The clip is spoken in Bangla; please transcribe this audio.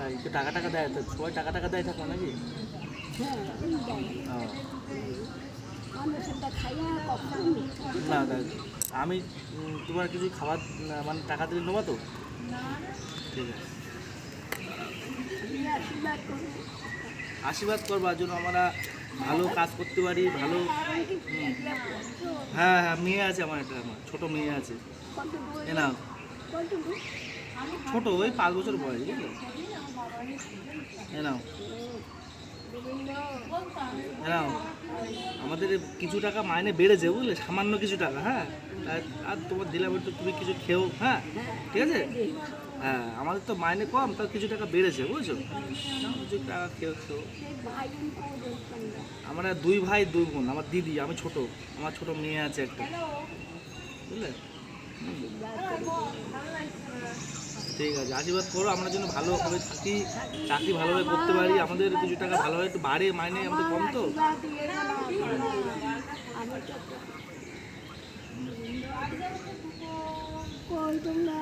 তাই তো টাকা টাকা দেয় তো, সবাই টাকা টাকা দেয় থাকো নাকি? হ্যাঁ ও, আমরা সেটা খাইয়া কখনো না না, আমি তোমার কিছু খাবার মানে টাকা দিলে নেবো তো? ঠিক আছে, আশীর্বাদ করবো। আশীর্বাদ করবার জন্য আমরা ভালো কাজ করতে পারি, ভালো। হ্যাঁ হ্যাঁ, মেয়ে আছে আমার, একটা আমার ছোটো মেয়ে আছে। এ নাও, ছোটো ওই 5 বছর বয়স, বুঝলে? এ নাও, এ নাও। আমাদের কিছু টাকা মাইনে বেড়েছে, বুঝলে, সামান্য কিছু টাকা। হ্যাঁ, আর তোমার দিলাম একটু, তুমি কিছু খেও। হ্যাঁ, ঠিক আছে। হ্যাঁ, আমাদের তো মাইনে কম, তার কিছু টাকা বেড়েছে, বুঝছো? নাও, কিছু টাকা খেও খেও। আমরা 2 ভাই 2 বোন, আমার দিদি, আমি ছোট, আমার ছোট মেয়ে আছে একটা, বুঝলে? ঠিক আছে, আশীর্বাদ করো আমরা যেন ভালোভাবে থাকি, চাকরি ভালোভাবে করতে পারি, আমাদের কিছু টাকা ভালোভাবে একটু বাড়ে, মাইনে আমাদের কম তো। তোমরা